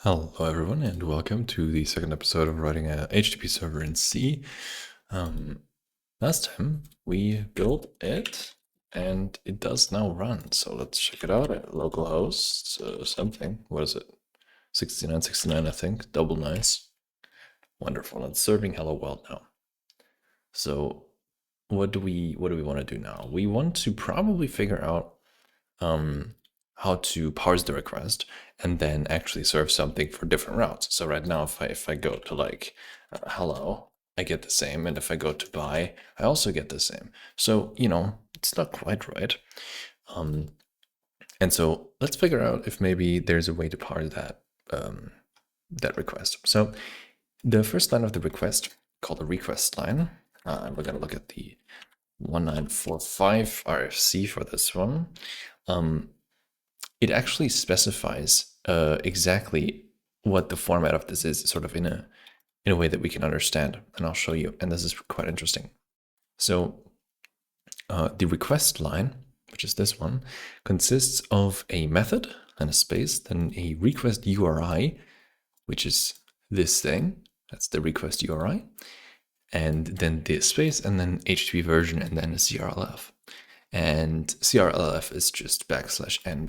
Hello everyone and welcome to the second episode of writing a HTTP server in C. Last time we built it and it does now run. So let's check it out at localhost something. What is it? 6969 I think. Double nice. Wonderful. It's serving hello world now. So what do we want to do now? We want to probably figure out how to parse the request and then actually serve something for different routes. So right now, if I go to like hello, I get the same, and if I go to buy, I also get the same. So it's not quite right. And so let's figure out if maybe there's a way to parse that request. So the first line of the request, called the request line, we're gonna look at the 1945 RFC for this one. It actually specifies exactly what the format of this is, sort of in a way that we can understand, and I'll show you. And this is quite interesting. So the request line, which is this one, consists of a method and a space, then a request URI, which is this thing. That's the request URI, and then the space, and then HTTP version, and then a CRLF. And CRLF is just \n \r\n.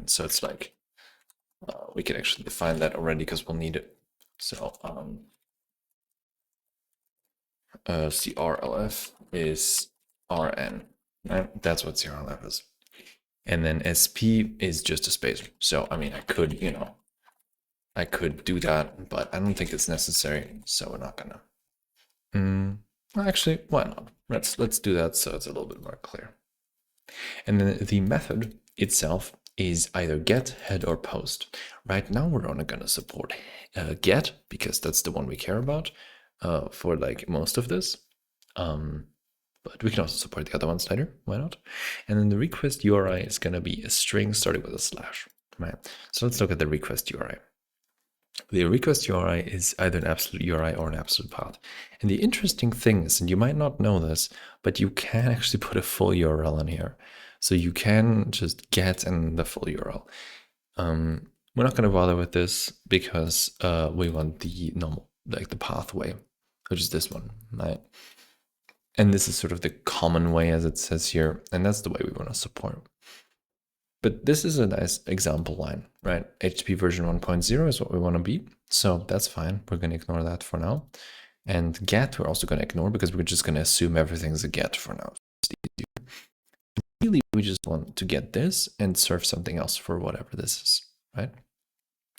So it's like we can actually define that already because we'll need it. So CRLF is RN. Right? That's what CRLF is. And then SP is just a space. So I mean, I could do that, but I don't think it's necessary. So we're not gonna. Actually, why not? Let's do that so it's a little bit more clear. And then the method itself is either get, head, or post. Right now we're only gonna support get because that's the one we care about for like most of this. But we can also support the other ones later. Why not? And then the request URI is gonna be a string starting with a slash. Right. So let's look at the request URI. The request URI is either an absolute URI or an absolute path. And the interesting thing is, and you might not know this, but you can actually put a full URL in here. So you can just get in the full URL. We're not going to bother with this because we want the normal, like the pathway, which is this one, right? And this is sort of the common way, as it says here, and that's the way we want to support. But this is a nice example line, right? HTTP version 1.0 is what we want to be. So that's fine. We're going to ignore that for now. And get, we're also going to ignore because we're just going to assume everything's a get for now. Really, we just want to get this and serve something else for whatever this is, right?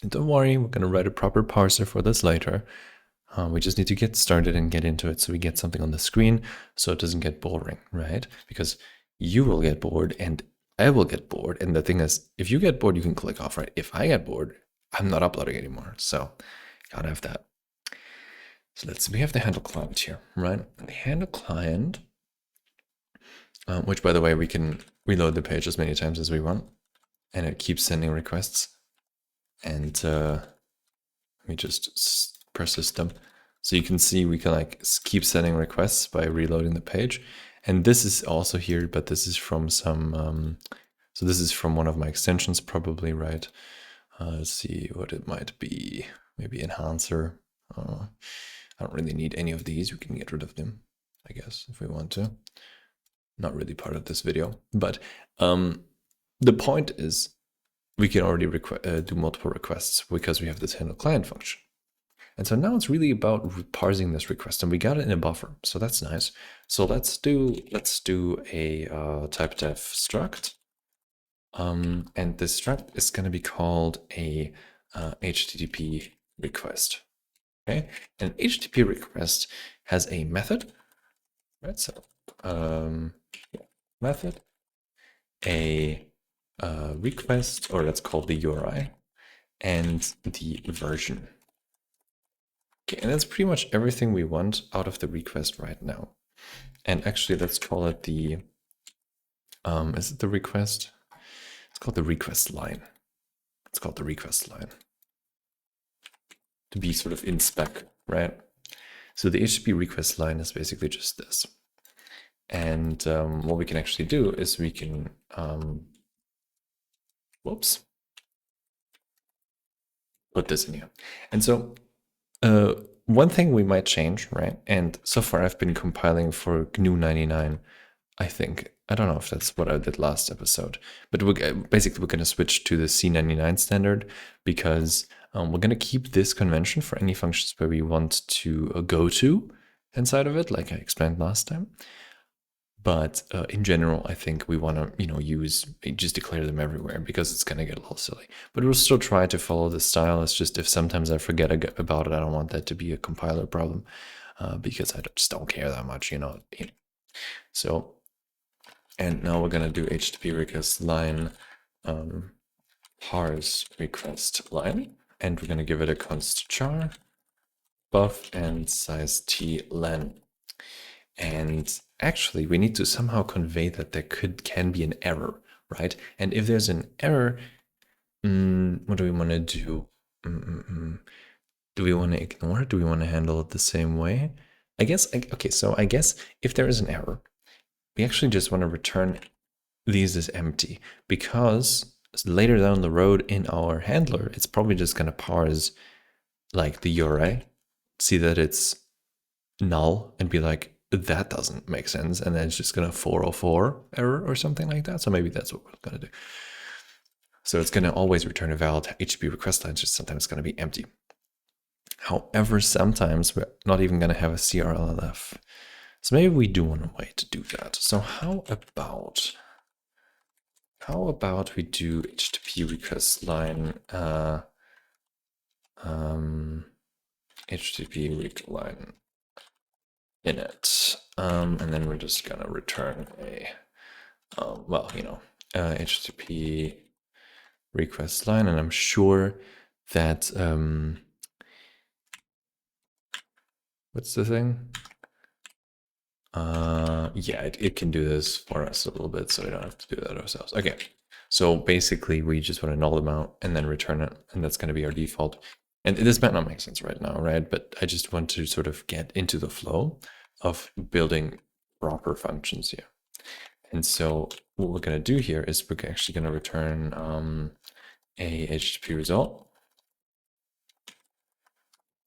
And don't worry, we're going to write a proper parser for this later. We just need to get started and get into it so we get something on the screen so it doesn't get boring, right? Because you will get bored and I will get bored. And the thing is, if you get bored, you can click off, right? If I get bored, I'm not uploading anymore. So gotta have that. So we have the handle client here, right? The handle client, which by the way, we can reload the page as many times as we want. And it keeps sending requests. And let me just press system. So you can see we can like keep sending requests by reloading the page. And this is also here, but this is from some, so this is from one of my extensions probably, right? Let's see what it might be. Maybe enhancer. I don't really need any of these. We can get rid of them, I guess, if we want to. Not really part of this video, but the point is we can already do multiple requests because we have this handle client function. And so now it's really about parsing this request, and we got it in a buffer, so that's nice. So let's do a type def struct, and this struct is going to be called a HTTP request. Okay, an HTTP request has a method, right? So method, a request, or let's call the URI, and the version. Okay, and that's pretty much everything we want out of the request right now. And actually, let's call it the, is it the request? It's called the request line. It's called the request line. To be sort of in spec, right? So the HTTP request line is basically just this. And what we can actually do is we can, whoops. put this in here. And so one thing we might change, right? And so far I've been compiling for GNU 99, I think. I don't know if that's what I did last episode, but basically we're going to switch to the C99 standard because we're going to keep this convention for any functions where we want to go to inside of it, like I explained last time. But in general, I think we want to, just declare them everywhere because it's going to get a little silly. But we'll still try to follow the style. It's just if sometimes I forget about it, I don't want that to be a compiler problem because I just don't care that much. So, and now we're going to do HTTP request line parse request line, and we're going to give it a const char buff and size t len. And actually, we need to somehow convey that there can be an error, right? And if there's an error, what do we want to do? Do we want to ignore it? Do we want to handle it the same way? Okay, so I guess if there is an error, we actually just want to return these as empty because later down the road in our handler, it's probably just going to parse like the URI, see that it's null and be like, that doesn't make sense. And then it's just going to 404 error or something like that. So maybe that's what we're going to do. So it's going to always return a valid HTTP request line, just sometimes it's going to be empty. However, sometimes we're not even going to have a CRLLF. So maybe we do want a way to do that. So how about we do HTTP request line HTTP request line init, and then we're just gonna return a HTTP request line, and I'm sure that what's the thing? Yeah, it can do this for us a little bit, so we don't have to do that ourselves. Okay, so basically we just want to null them out and then return it, and that's going to be our default. And this might not make sense right now, right? But I just want to sort of get into the flow of building proper functions here. And so what we're going to do here is we're actually going to return a HTTP result.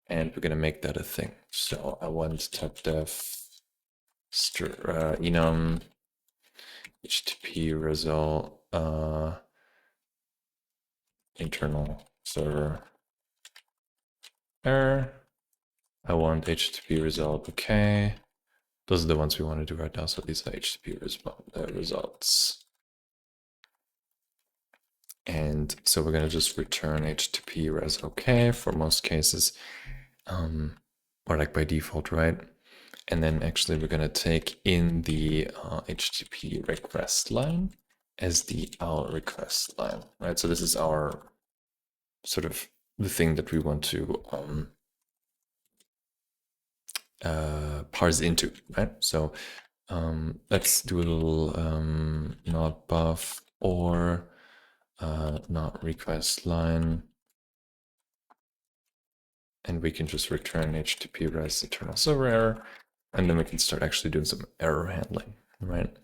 And we're going to make that a thing. So I want type def enum HTTP result internal server error. I want HTTP result okay. Those are the ones we want to do right now. So these are HTTP results. And so we're going to just return HTTP res okay for most cases, or like by default, right? And then actually we're going to take in the HTTP request line as the out request line, right? So this is our sort of the thing that we want to parse into, right? So let's do a little not buff or not request line, and we can just return HTTP res internal server error, and then we can start actually doing some error handling, right?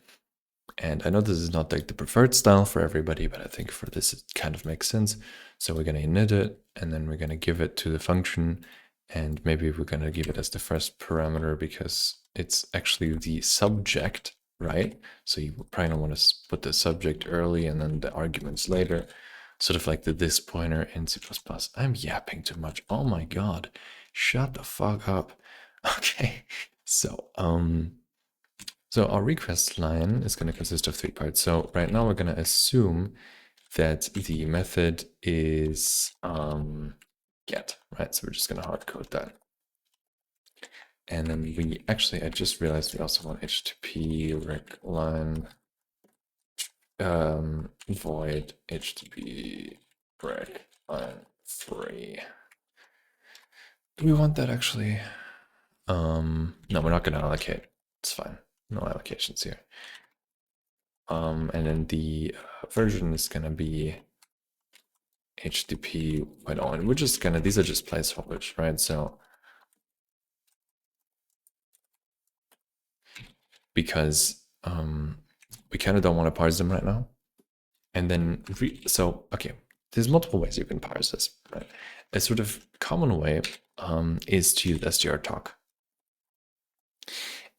And I know this is not like the preferred style for everybody, but I think for this it kind of makes sense. So we're going to init it, and then we're going to give it to the function, and maybe we're going to give it as the first parameter because it's actually the subject, right? So you probably don't want to put the subject early and then the arguments later, sort of like the this pointer in C++. I'm yapping too much. Oh my God, shut the fuck up. Okay, so our request line is going to consist of 3 parts. So right now we're going to assume that the method is get, right? So we're just going to hard code that. And then I just realized we also want HTTP rec line void HTTP rec line 3. Do we want that actually? No, we're not going to allocate. It's fine. No allocations here. And then the version is going to be HTTP white on. And we're just going to, these are just placeholders, right? So, because we kind of don't want to parse them right now. And then, okay, there's multiple ways you can parse this. Right? A sort of common way is to use strtalk.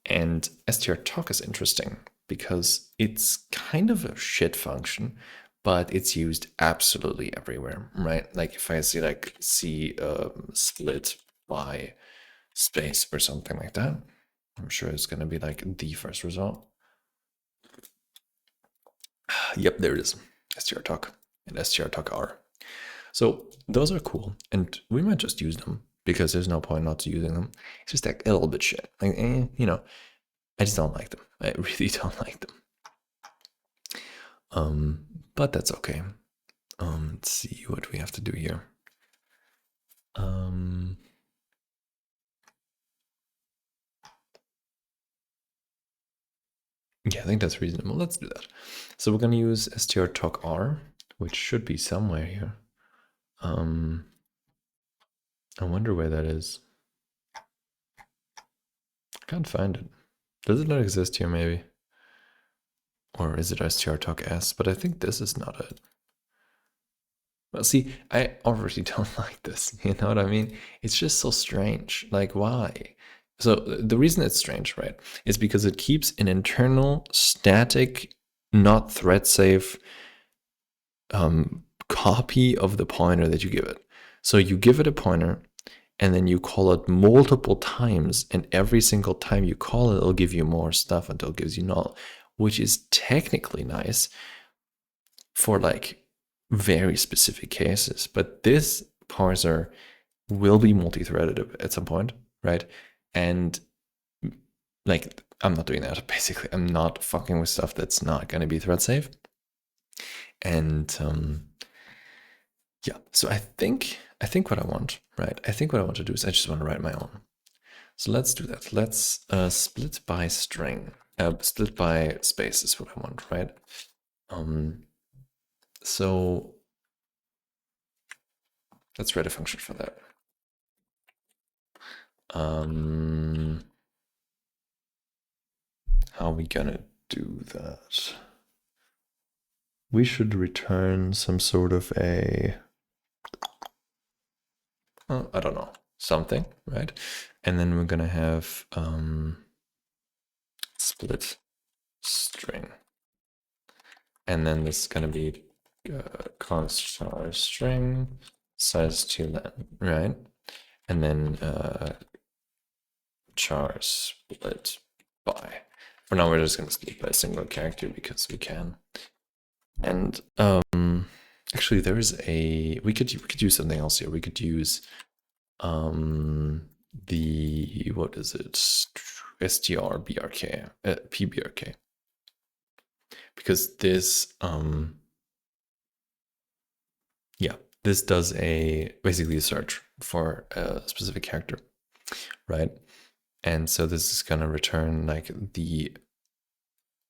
And strtalk is interesting because it's kind of a shit function, but it's used absolutely everywhere, right? Like if I see like split by space or something like that, I'm sure it's going to be like the first result. Yep, there it is. strtalk and strtalk R. So those are cool, and we might just use them because there's no point not using them. It's just like a little bit shit. Like, you know, I just don't like them. I really don't like them. But that's okay. Let's see what we have to do here. Yeah, I think that's reasonable. Let's do that. So we're going to use strtalk R, which should be somewhere here. I wonder where that is. I can't find it. Does it not exist here, maybe? Or is it strtalk S? But I think this is not it. Well, see, I already don't like this. You know what I mean? It's just so strange. Like, why? So the reason it's strange, right, is because it keeps an internal, static, not thread safe copy of the pointer that you give it. So you give it a pointer, and then you call it multiple times, and every single time you call it, it'll give you more stuff until it gives you null, which is technically nice for like very specific cases. But this parser will be multi-threaded at some point, right? And like, I'm not doing that. Basically, I'm not fucking with stuff that's not going to be thread safe. And yeah, so I think what I want, right? I think what I want to do is I just want to write my own. So let's do that. Let's split by string. Split by space is what I want, right? So let's write a function for that. How are we gonna do that? We should return some sort of a, I don't know, something, right? And then we're gonna have split string. And then this is gonna be const char string size to len, right? And then char split by. For now, we're just gonna split by a single character because we can. And actually, there is a we could use something else here. We could use the, what is it, strbrk, pbrk, because this yeah, this does basically a search for a specific character, right? And so this is gonna return like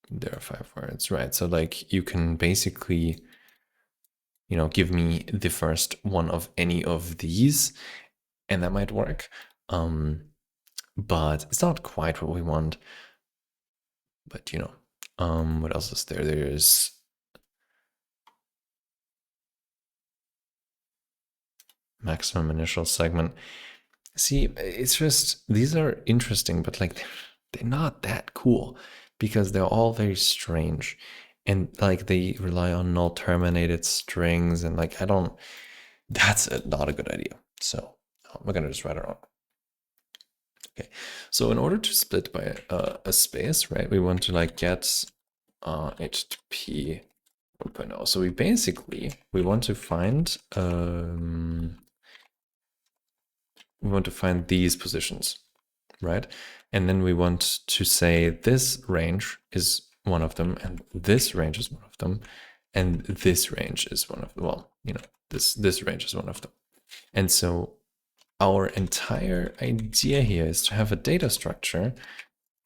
there are 5 words, right? So like you can basically, you know, give me the first one of any of these, and that might work. But it's not quite what we want. But you know, what else is there? There's maximum initial segment. See, it's just, these are interesting, but like they're not that cool because they're all very strange, and like they rely on null terminated strings, and like that's not a good idea. So we're gonna just write our own. Okay, so in order to split by a space, right, we want to like get HTTP 1.0. So we want to find these positions, right? And then we want to say this range is one of them, and this range is one of them, and this range is one of them. Well, you know, this range is one of them. And so our entire idea here is to have a data structure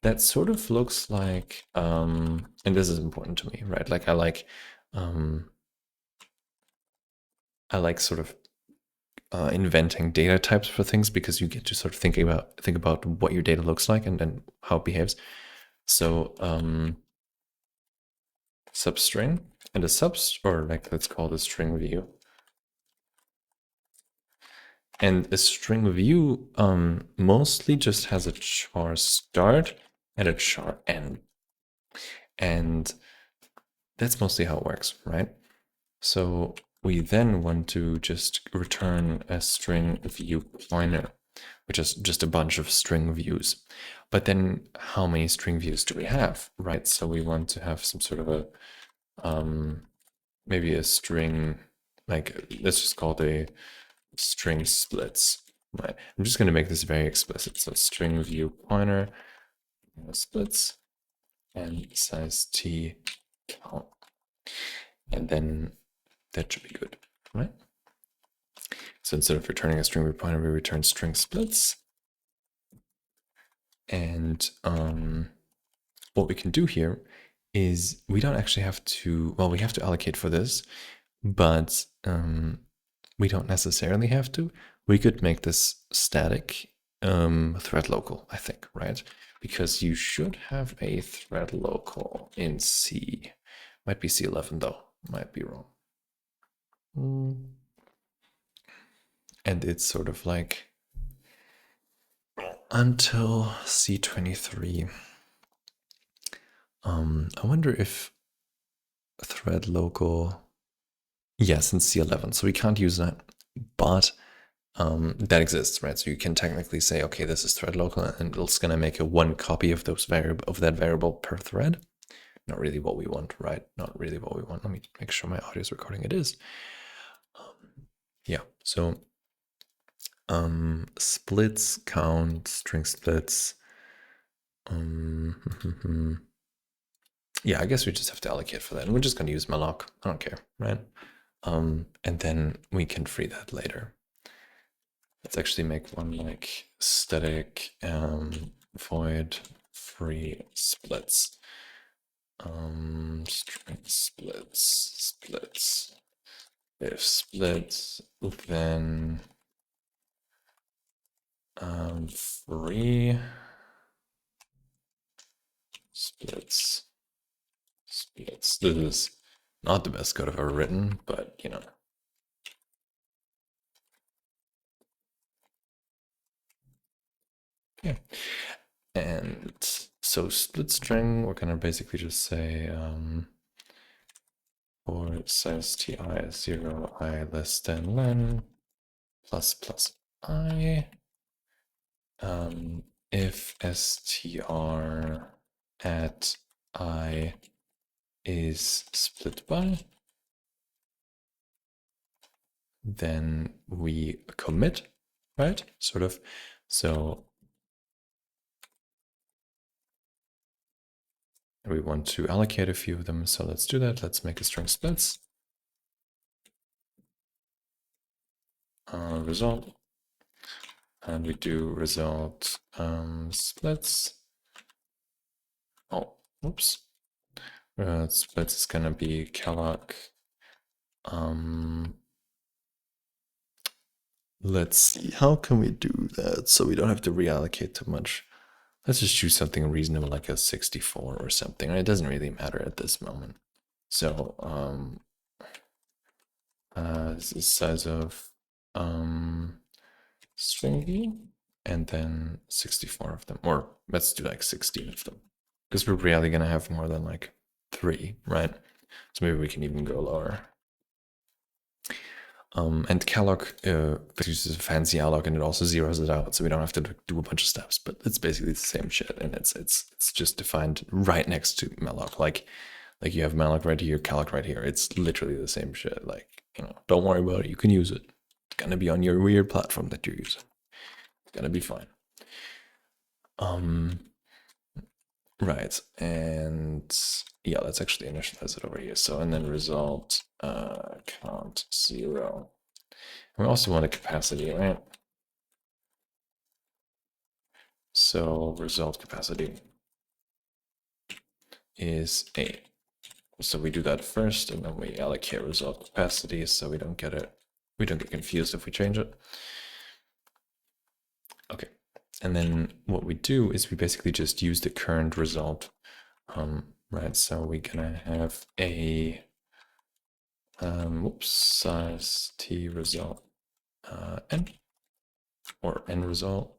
that sort of looks like, and this is important to me, right? Like I like sort of inventing data types for things, because you get to sort of think about what your data looks like and then how it behaves. So substring and or like let's call this string view. And a string view mostly just has a char start and a char end. And that's mostly how it works, right? So we then want to just return a string view pointer, which is just a bunch of string views. But then how many string views do we have, right? So we want to have some sort of a, maybe a string, like let's just call it a string splits, right? I'm just going to make this very explicit. So string view pointer splits and size t count. And then that should be good, right? So instead of returning a string view pointer, we return string splits. And what we can do here is we don't actually have to, well, we have to allocate for this, but we don't necessarily have to. We could make this static thread local, I think, right? Because you should have a thread local in C. Might be C11 though, might be wrong. And it's sort of like until C23. I wonder if thread local, yes, in C11, so we can't use that, but that exists, right? So you can technically say, okay, this is thread local, and it's gonna make a one copy of those that variable per thread. Not really what we want, right? Not really what we want. Let me make sure my audio is recording. It is. Yeah. So splits count string splits. Yeah, I guess we just have to allocate for that, and we're just gonna use malloc. I don't care, right? And then we can free that later. Let's actually make one like static void free splits. String splits. If splits, then free splits. This is not the best code I've ever written, but you know. Yeah. And so split string, we're gonna basically just say for size ti is 0, I less than len, plus plus I. If str at I is split by, then we commit, right? Sort of. So we want to allocate a few of them. So let's do that. Let's make a string splits. Result. And we do result splits. Oh, whoops. Splits is gonna be calloc. Let's see, how can we do that so we don't have to reallocate too much? Let's just choose something reasonable like a 64 or something. It doesn't really matter at this moment. So this is size of string view, and then 64 of them, or let's do like 16 of them, because we're rarely gonna have more than like 3, right? So maybe we can even go lower. And calloc uses a fancy alloc, and it also zeroes it out, so we don't have to do a bunch of steps. But it's basically the same shit, and it's just defined right next to malloc. Like you have malloc right here, calloc right here. It's literally the same shit. Like, you know, don't worry about it. You can use it. It's gonna be on your weird platform that you're using. It's gonna be fine. Right, and yeah, let's actually initialize it over here. So, and then result count 0. We also want a capacity, right? So result capacity is 8. So we do that first, and then we allocate result capacity so we don't get confused if we change it. Okay, and then what we do is we basically just use the current result, right? So we're gonna have a size t result n, or end result,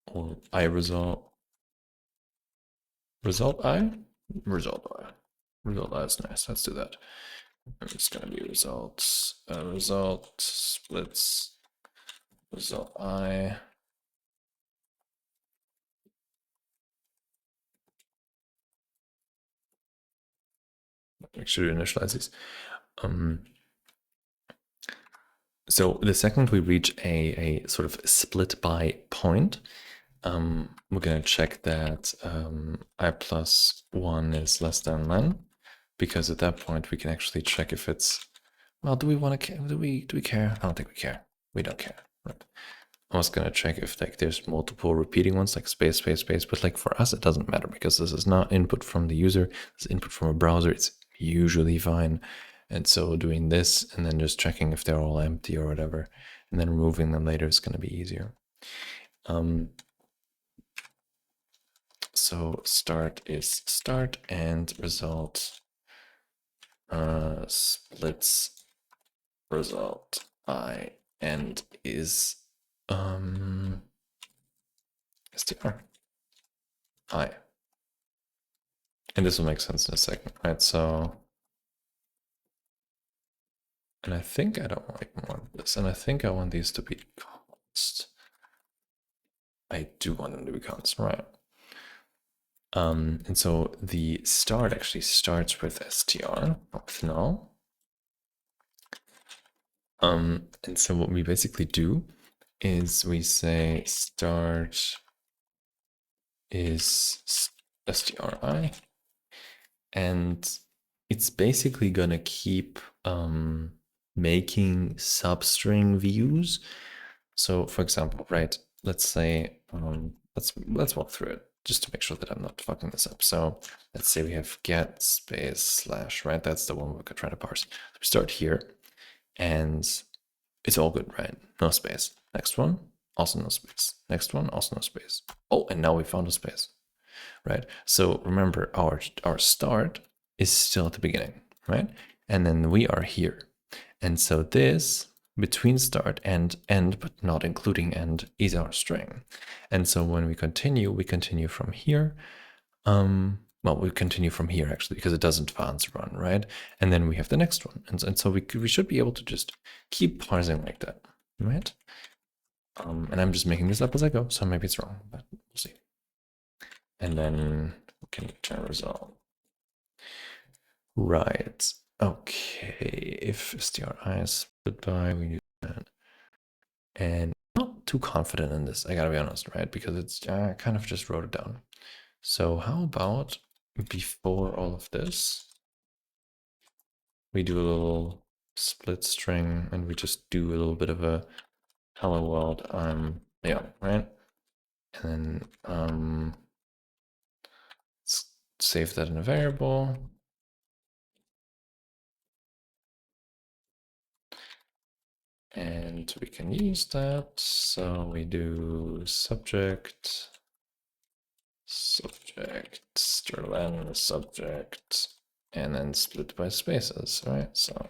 or I result, result I, result I. Result I is nice. Let's do that. And it's gonna be results, result splits, result I. Make sure you initialize these. So the second we reach a sort of split by point, we're going to check that I plus 1 is less than n, because at that point we can actually check if it's, well, do we want to, do we care? I don't think we care. We don't care, right? I was going to check if like there's multiple repeating ones, like space, space, space, but like for us, it doesn't matter because this is not input from the user, this is input from a browser. It's usually fine. And so doing this and then just checking if they're all empty or whatever, and then removing them later is going to be easier. So start is start and result splits result I and is str I. And this will make sense in a second, right? So, and I think I don't want this, and I think I want these to be const. I do want them to be constant, right? And so the start actually starts with str, not with null. And so what we basically do is we say start is stri, and it's basically gonna keep making substring views. So for example, right, let's say let's walk through it just to make sure that I'm not fucking this up. So let's say we have get space slash, right? That's the one we're trying to parse. We start here and it's all good, right? No space. Next one, also no space. Next one, also no space. Oh, and now we found a space, right? So remember, our start is still at the beginning, right? And then we are here. And so this between start and end, but not including end, is our string. And so when we continue from here. Well, we continue from here actually, because it doesn't advance run, right? And then we have the next one. And so we should be able to just keep parsing like that, right? And I'm just making this up as I go, so maybe it's wrong, but we'll see. And then we can return result. Right. Okay. If stri is split by, we do that. And I'm not too confident in this, I gotta be honest, right? Because it's I kind of just wrote it down. So how about before all of this, we do a little split string and we just do a little bit of a hello world. Yeah, right. And then let's save that in a variable. And we can use that. So we do subject, strlen subject, and then split by spaces, right? So,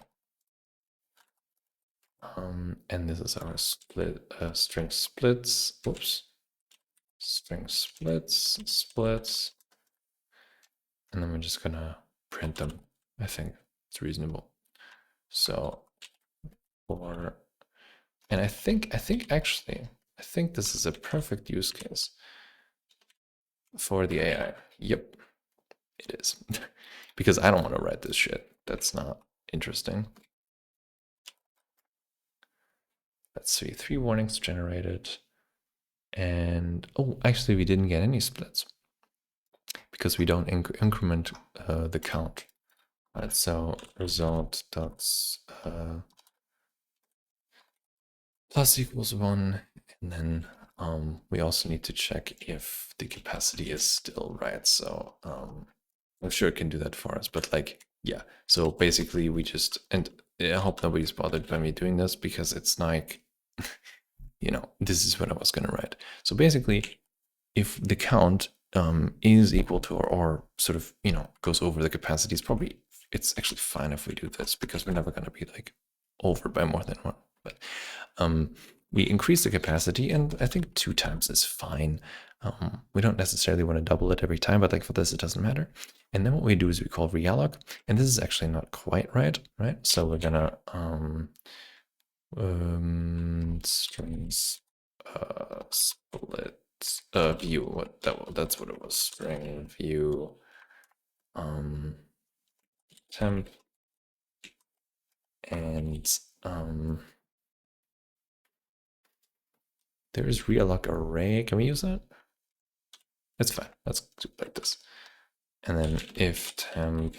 and this is our split string splits. Oops, string splits, and then we're just gonna print them. I think it's reasonable. So for, and I think actually, I think this is a perfect use case for the AI. Yep, it is. Because I don't want to write this shit. That's not interesting. Let's see, 3 warnings generated. And, oh, actually we didn't get any splits because we don't increment the count. Right, so result dots plus equals 1, and then we also need to check if the capacity is still right. So I'm sure it can do that for us, but like, yeah. So basically we just, and I hope nobody's bothered by me doing this because it's like, you know, this is what I was gonna write. So basically, if the count is equal to or sort of, you know, goes over the capacity, it's actually fine if we do this because we're never gonna be like over by more than 1. But we increase the capacity, and I think 2 times is fine. We don't necessarily want to double it every time, but like for this, it doesn't matter. And then what we do is we call realloc, and this is actually not quite right? So we're gonna strings split view. That's what it was. String view temp and there is realloc array. Can we use that? It's fine. Let's do it like this. And then if temp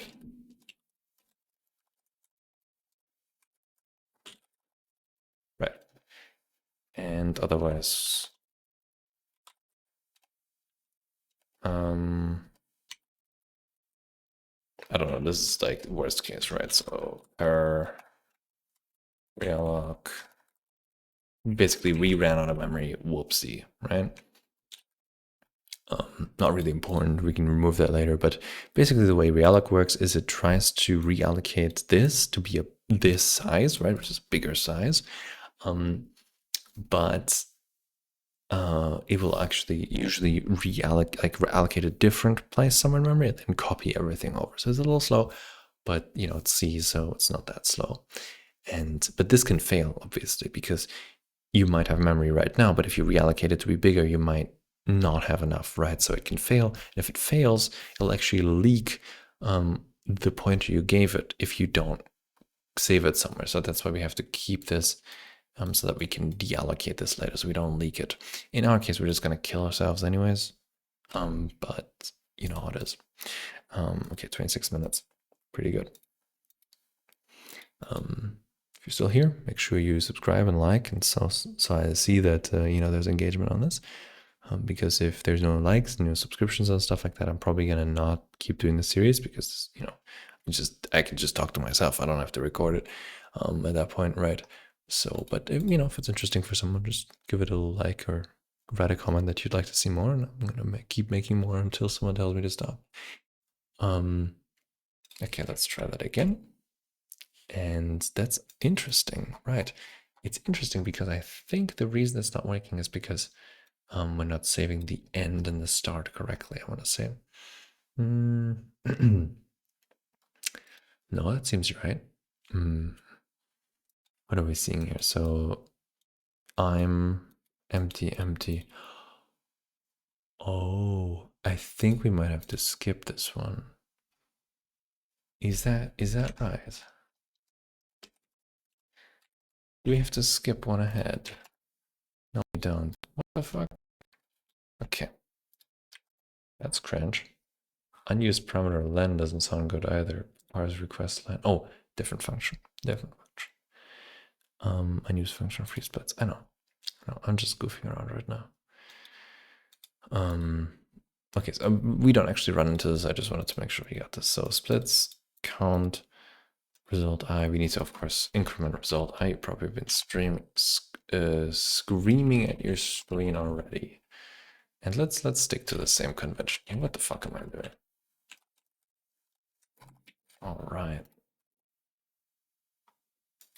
right. And otherwise I don't know, this is like the worst case, right? So realloc. Basically we ran out of memory, whoopsie, right? Not really important, we can remove that later, but basically the way realloc works is it tries to reallocate this to be this size, right, which is a bigger size, but it will actually usually reallocate a different place somewhere in memory and then copy everything over. So it's a little slow, but you know, it's C, so it's not that slow. But this can fail, obviously, because you might have memory right now, but if you reallocate it to be bigger, you might not have enough, right? So it can fail. And if it fails, it'll actually leak the pointer you gave it if you don't save it somewhere. So that's why we have to keep this so that we can deallocate this later so we don't leak it. In our case, we're just going to kill ourselves anyways. But you know how it is. Okay, 26 minutes. Pretty good. If you're still here, make sure you subscribe and like, and so I see that you know, there's engagement on this. Because if there's no likes, no subscriptions and stuff like that, I'm probably gonna not keep doing the series because you know, I can just talk to myself. I don't have to record it at that point, right? So, but if, you know, if it's interesting for someone, just give it a like or write a comment that you'd like to see more, and I'm gonna keep making more until someone tells me to stop. Okay, let's try that again. And that's interesting, right? It's interesting because I think the reason it's not working is because we're not saving the end and the start correctly, I want to say. No, that seems right. What are we seeing here? So I'm empty. Oh, I think we might have to skip this one. Is that right? Do we have to skip one ahead? No, we don't. What the fuck? Okay. That's cringe. Unused parameter len doesn't sound good either. Parse request len. Oh, different function. Unused function free splits. I know. No, I'm just goofing around right now. Okay, so we don't actually run into this. I just wanted to make sure we got this. So splits, count, result I. We need to, of course, increment result I. You've probably been screaming at your screen already. And let's stick to the same convention. What the fuck am I doing? All right.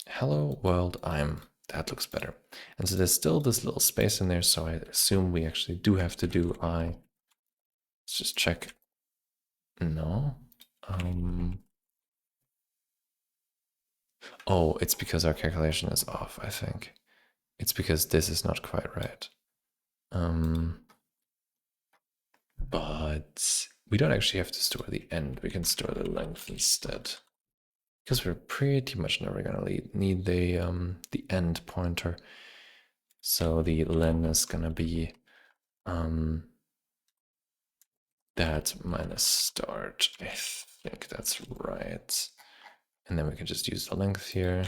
Hello world, that looks better. And so there's still this little space in there, so I assume we actually do have to do I. Let's just check. No. Oh, it's because our calculation is off, I think. It's because this is not quite right. But we don't actually have to store the end. We can store the length instead. Because we're pretty much never gonna need the end pointer. So the len is gonna be that minus start. I think that's right. And then we can just use the length here.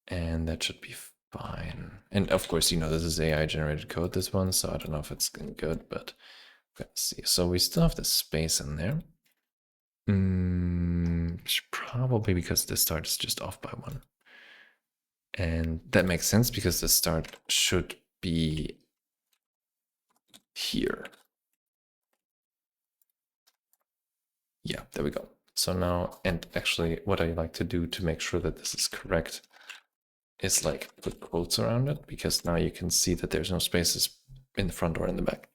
And that should be fine. And of course, you know, this is AI generated code, this one, so I don't know if it's good, but let's see. So we still have the space in there. Probably because the start is just off by 1. And that makes sense because the start should be here. Yeah, there we go. So now, and actually what I like to do to make sure that this is correct is like put quotes around it, because now you can see that there's no spaces in the front or in the back.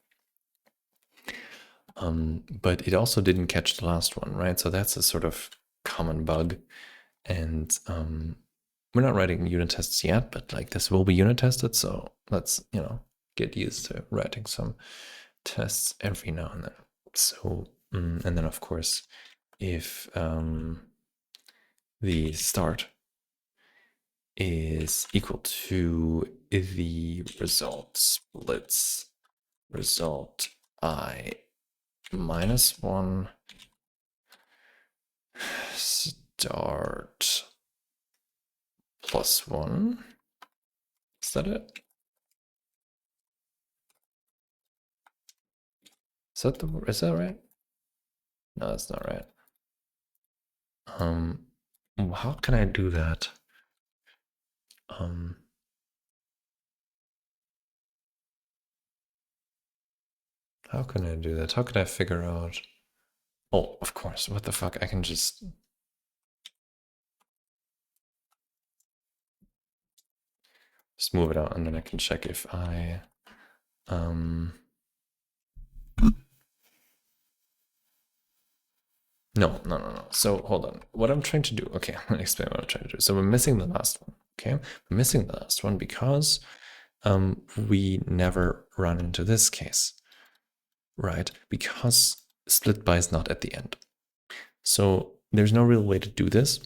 But it also didn't catch the last one, right? So that's a sort of common bug. And we're not writing unit tests yet, but like this will be unit tested. So let's, get used to writing some tests every now and then. So, and then of course, if the start is equal to the result splits result I minus 1 start plus 1. Is that it? Is that right? No, that's not right. How can I do that? How can I do that? How can I figure out? Oh, of course. What the fuck? I can just move it out, and then I can check if I No. So hold on. What I'm trying to do, okay, I'm gonna explain what I'm trying to do. So we're missing the last one, okay? We're missing the last one because we never run into this case, right? Because split by is not at the end. So there's no real way to do this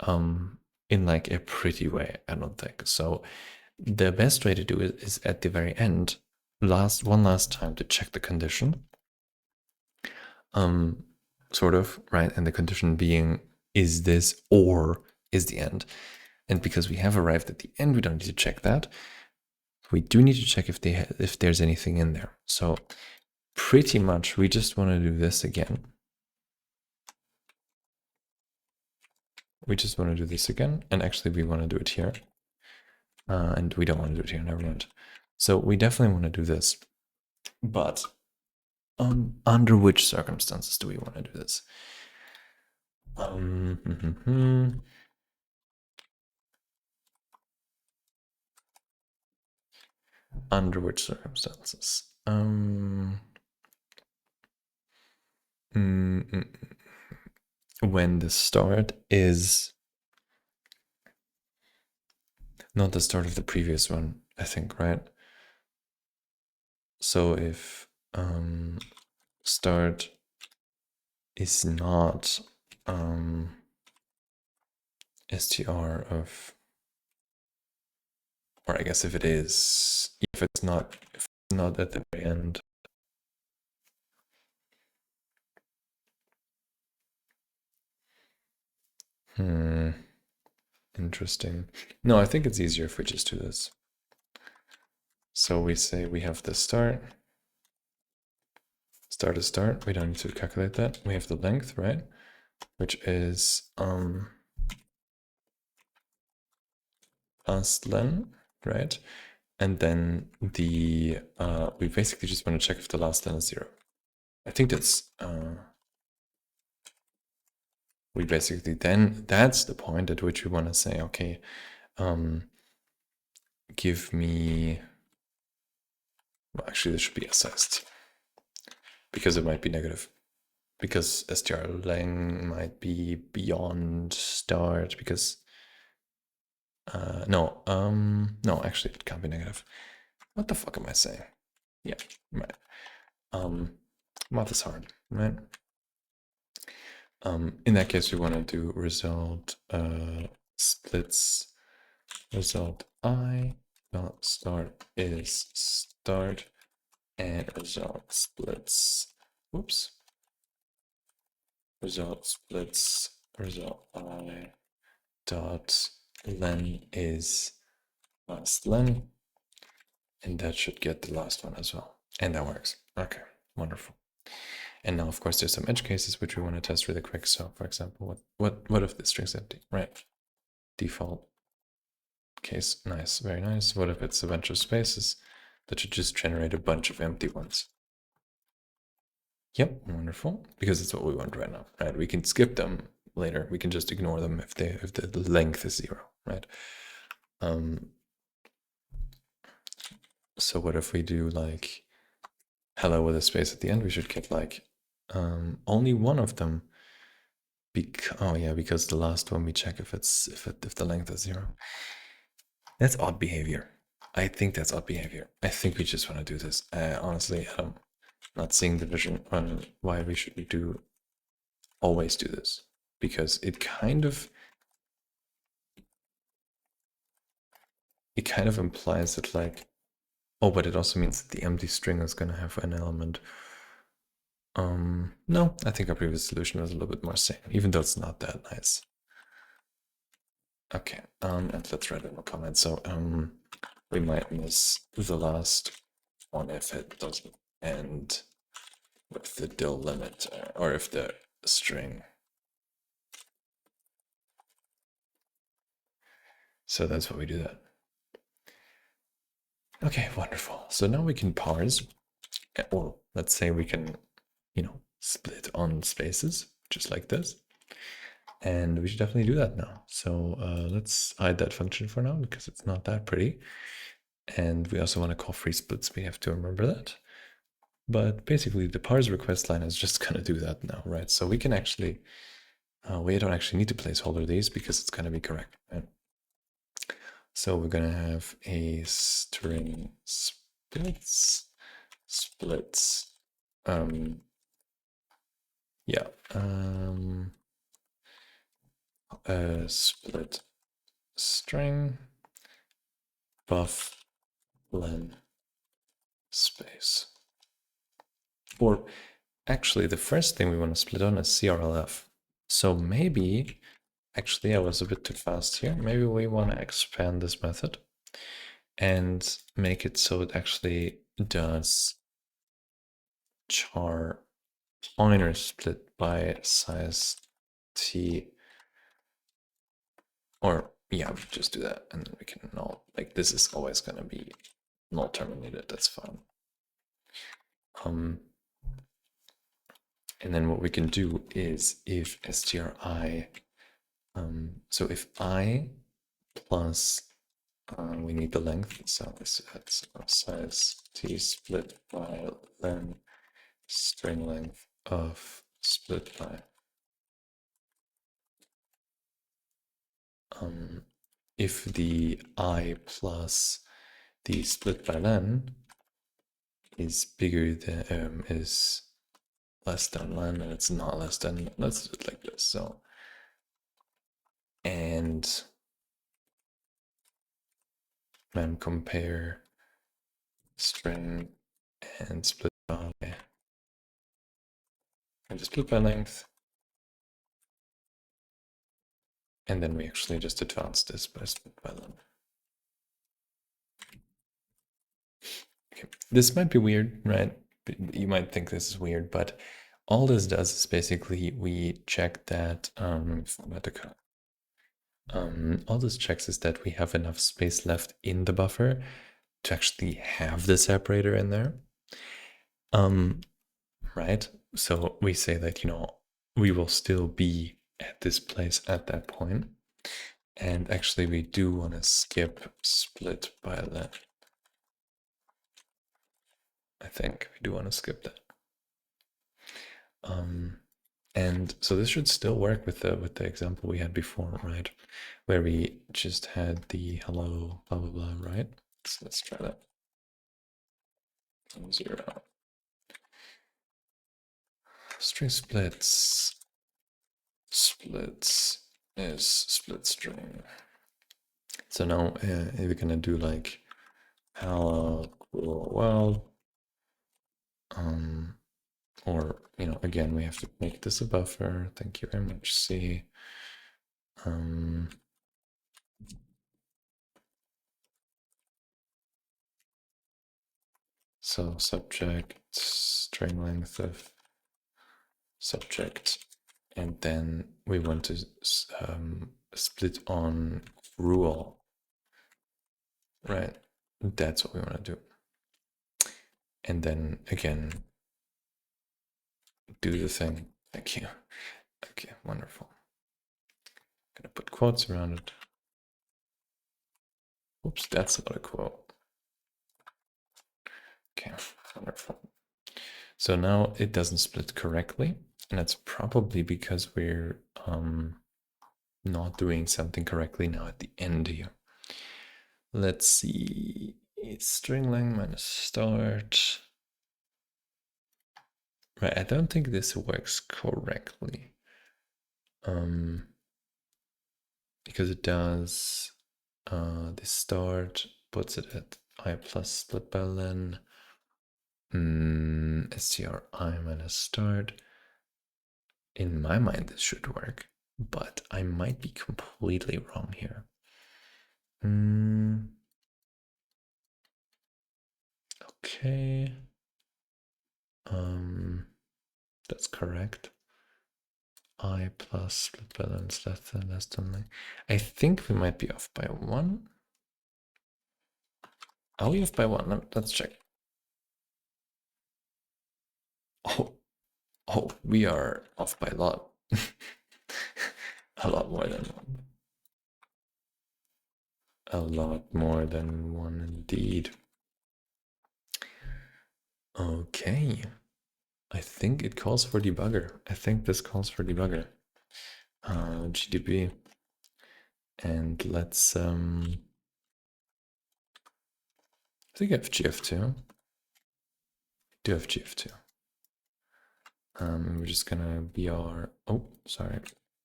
in like a pretty way, I don't think. So the best way to do it is at the very end, one last time to check the condition. Sort of, right? And the condition being, is this or is the end? And because we have arrived at the end, we don't need to check that. We do need to check if there's anything in there. So pretty much we just want to do this again. We just want to do this again. And actually we want to do it here. And we don't want to do it here, never mind. So we definitely want to do this. But under which circumstances do we want to do this? Under which circumstances? When the start is not the start of the previous one, I think, right? So if start is not str of, or I guess if it's not at the very end. Interesting. No, I think it's easier if we just do this. So we say we have the start. Start is start. We don't need to calculate that. We have the length, right? Which is last-len, right? And then the we basically just want to check if the last len is 0. I think that's we basically then that's the point at which we want to say, okay, give me, well, actually this should be assessed because it might be negative, because str-len might be beyond start, because no, actually it can't be negative. What the fuck am I saying? Yeah, right. Math is hard, right? In that case, we want to do result splits result I dot start is start, and result splits, whoops, result splits result I dot len is last len, and that should get the last one as well. And that works. Okay, wonderful. And now, of course, there's some edge cases which we want to test really quick. So, for example, what if the string's empty? Right. Default case. Nice, very nice. What if it's a bunch of spaces? That should just generate a bunch of empty ones. Yep, wonderful. Because it's what we want right now, right? We can skip them later. We can just ignore them if the length is 0, right? So what if we do like hello with a space at the end? We should get like only one of them. Oh yeah, because the last one we check if the length is 0. That's odd behavior. I think that's odd behavior. I think we just want to do this. Honestly, I'm not seeing the vision on why we should always do this, because it kind of implies that like, oh, but it also means that the empty string is going to have an element. No, I think our previous solution was a little bit more sane, even though it's not that nice. Okay, and let's write in a comment. So we might miss the last one if it doesn't end with the dill limit, or if the string. So that's why we do that. Okay, wonderful. So now we can parse, or let's say we can, split on spaces, just like this. And we should definitely do that now. So let's hide that function for now because it's not that pretty. And we also want to call free splits. We have to remember that. But basically, the parse request line is just going to do that now, right? So we can actually, we don't actually need to placeholder these because it's going to be correct, right? So we're going to have a string splits, yeah, split string buff len space. Or actually, the first thing we want to split on is CRLF. So maybe, actually, I was a bit too fast here. Maybe we want to expand this method and make it so it actually does char pointer split by size t. Or yeah, we just do that, and then we can null. Like this is always going to be null terminated. That's fine. And then what we can do is if stri, so if I plus, we need the length, so this size t split by len string length of split by. If the I plus the split by len is bigger than, is less than len, and it's not less than, let's do it like this. So, and memcmp string and split by, and just split by length. And then we actually just advance this by split by len. Okay. This might be weird, right? You might think this is weird, but all this does is basically we check that, all this checks is that we have enough space left in the buffer to actually have the separator in there. Right? So we say that, we will still be at this place at that point. And actually we do want to skip split by len. I think we do want to skip that. And so this should still work with the example we had before, right? Where we just had the hello, blah, blah, blah, right? So let's try that. 0. String splits is split string. So now we're gonna do like hello cool world, or again we have to make this a buffer. Thank you very much. C. So subject string length of subject, and then we want to split on rule, right? That's what we want to do. And then again, do the thing. Thank you. Okay, wonderful. Gonna put quotes around it. Oops, that's not a quote. Okay, wonderful. So now it doesn't split correctly, and that's probably because we're not doing something correctly now at the end here. Let's see. It's string length minus start. Right, I don't think this works correctly. Because it does this start puts it at I plus split by len stri minus start. In my mind, this should work, but I might be completely wrong here. Okay. That's correct. I plus split balance less than like. I think we might be off by 1. Are we off by 1? Let's check. Oh, we are off by a lot. A lot more than 1. A lot more than 1 indeed. Okay. I think it calls for debugger. I think this calls for debugger. GDB. And let's I think I have GF2. Do have GF2. We're just gonna be our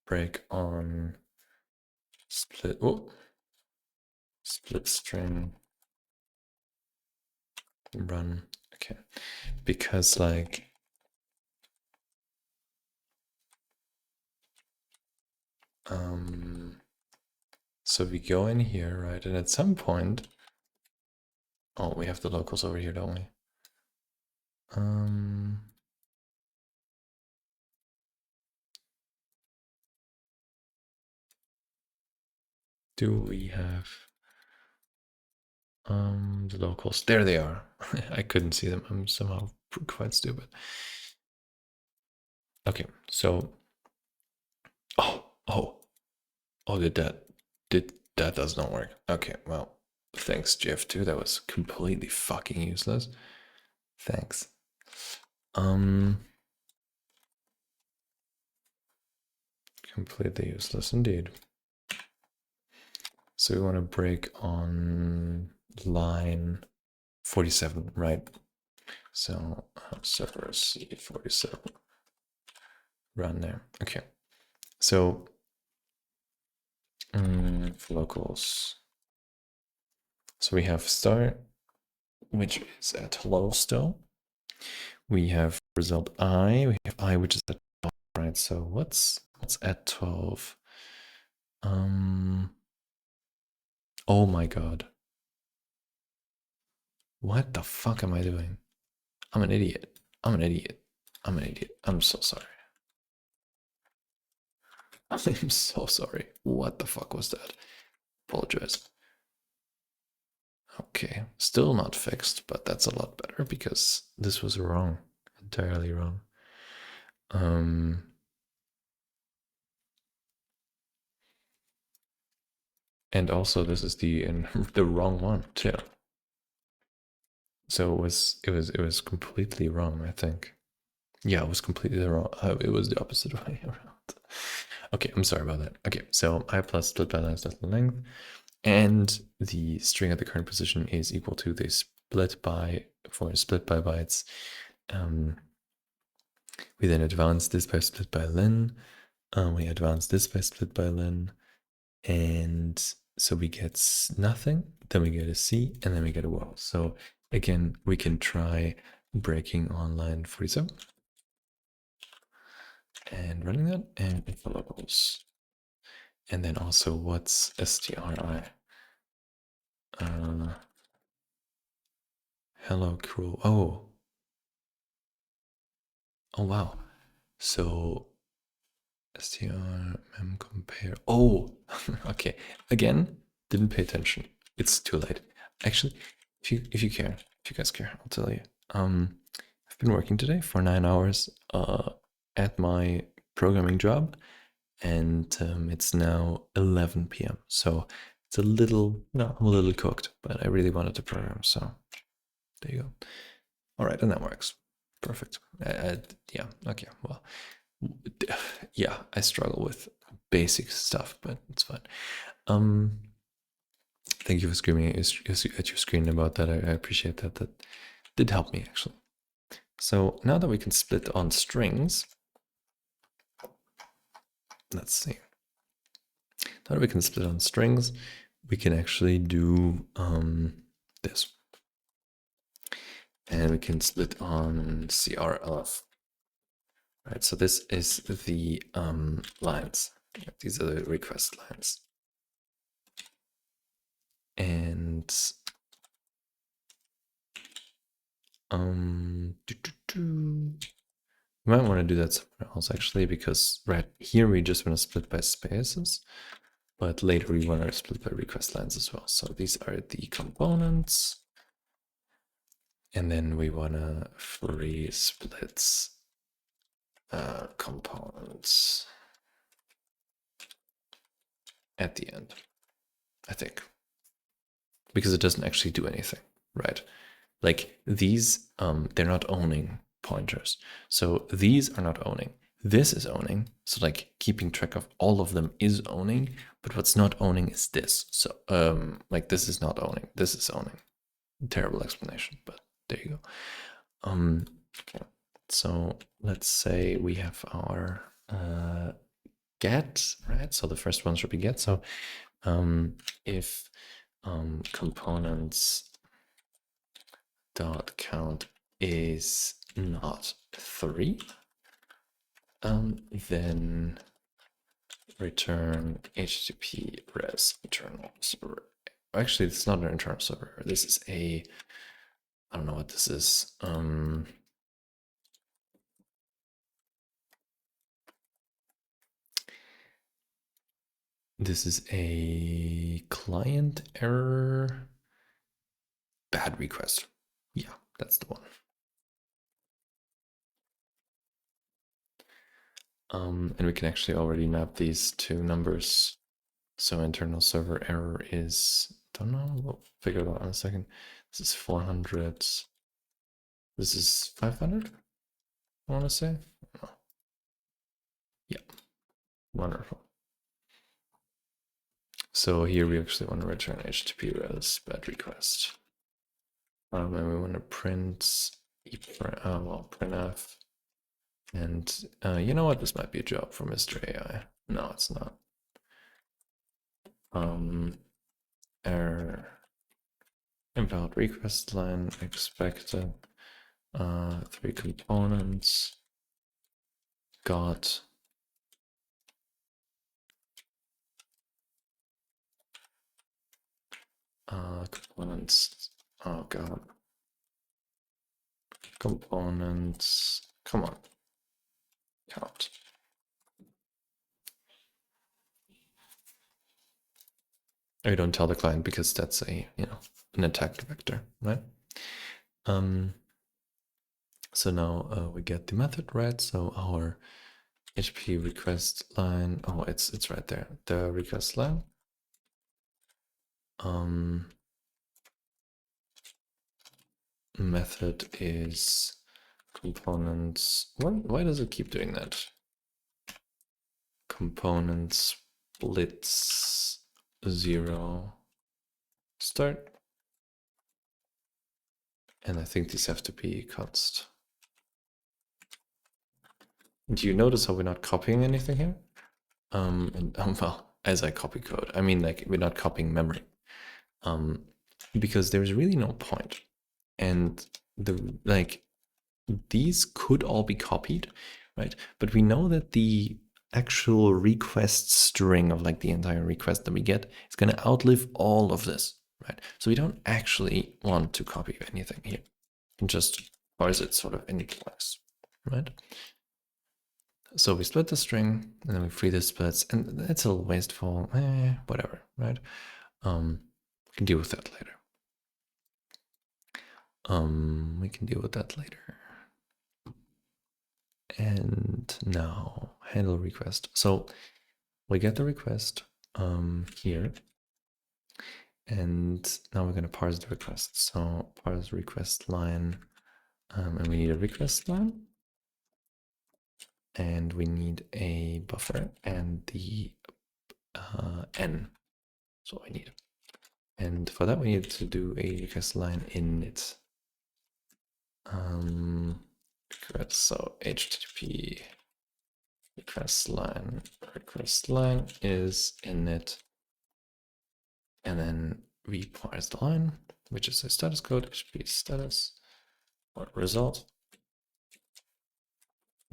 break on split string run. Okay, because like so we go in here, right? And at some point, oh, we have the locals over here, don't we? Do we have the locals? There they are. I couldn't see them. I'm somehow quite stupid. Okay, so that does not work. Okay, well, thanks GF2. That was completely fucking useless. Thanks. Completely useless indeed. So we want to break on line 47, right? So server C47 run there. Okay. So locals. So we have start, which is at hello still. We have result I. We have I, which is at 12, right? So what's at 12? Oh my god. What the fuck am I doing? I'm an idiot. I'm an idiot. I'm an idiot. I'm so sorry. I'm so sorry. What the fuck was that? Apologize. Okay, still not fixed, but that's a lot better because this was wrong. Entirely wrong. And also this is the wrong one too. So it was completely wrong, I think. Yeah, it was completely wrong. It was the opposite way around. Okay, I'm sorry about that. Okay, so I plus split by length less than length, and the string at the current position is equal to the split by bytes. We then advance this by split by len. We advance this by split by len, and so we get nothing. Then we get a C, and then we get a wall. So again, we can try breaking on line 47 and running that, and if the locals. And then also, what's STRI? Hello, crew. Oh, wow. So str memcmp. Oh, okay. Again, didn't pay attention. It's too late. Actually, if you guys care, I'll tell you. I've been working today for 9 hours at my programming job, and it's now 11 p.m. So It's a little, no, I'm a little cooked, but I really wanted to program, so there you go. All right, and that works. Perfect. Yeah, okay, well, yeah, I struggle with basic stuff, but it's fine. Thank you for screaming at your screen about that. I appreciate that. That did help me, actually. So now that we can split on strings, let's see. Now that we can split on strings, we can actually do this. And we can split on CRLF. Right, so this is the lines. These are the request lines. And you might want to do that somewhere else actually, because right here we just want to split by spaces, but later we want to split by request lines as well. So these are the components. And then we want to free splits components at the end, I think, because it doesn't actually do anything, right? Like these, they're not owning pointers. So these are not owning. This is owning. So like keeping track of all of them is owning, but what's not owning is this. So like this is not owning. This is owning. Terrible explanation, but there you go. Okay. So let's say we have our get, right? So the first one should be get. So if components dot count is not 3, then return HTTP res internal server. Actually, it's not an internal server. This is a, I don't know what this is. This is a client error bad request. Yeah, that's the one. And we can actually already map these to numbers. So internal server error is, don't know, we'll figure it out in a second. This is 400. This is 500, I want to say. Oh. Yeah, wonderful. So here we actually want to return HTTP res bad request. And we want to print, printf. And you know what? This might be a job for Mr. AI. No, it's not. Error invalid request line expected. 3 components got components. Oh god. Components. Come on. Count. Or you don't tell the client because that's a, you know, an attack vector, right? So now we get the method, right? So our HTTP request line, oh, it's right there. The request line. Method is components. Why does it keep doing that? Components splits 0 start. And I think these have to be const. Do you notice how we're not copying anything here? Well, as I copy code, I mean, like, we're not copying memory. Because there's really no point. And these could all be copied, right? But we know that the actual request string of like the entire request that we get is going to outlive all of this, right? So we don't actually want to copy anything here. We can just parse it sort of in class, right? So we split the string and then we free the splits, and it's a little wasteful, whatever, right? We can deal with that later. We can deal with that later. And now handle request. So we get the request here. And now we're going to parse the request. So parse request line, and we need a request line, and we need a buffer and the n. That's what we need. And for that, we need to do a request line init. So HTTP request line is init, and then we parse the line, which is a status code, HTTP status, or result.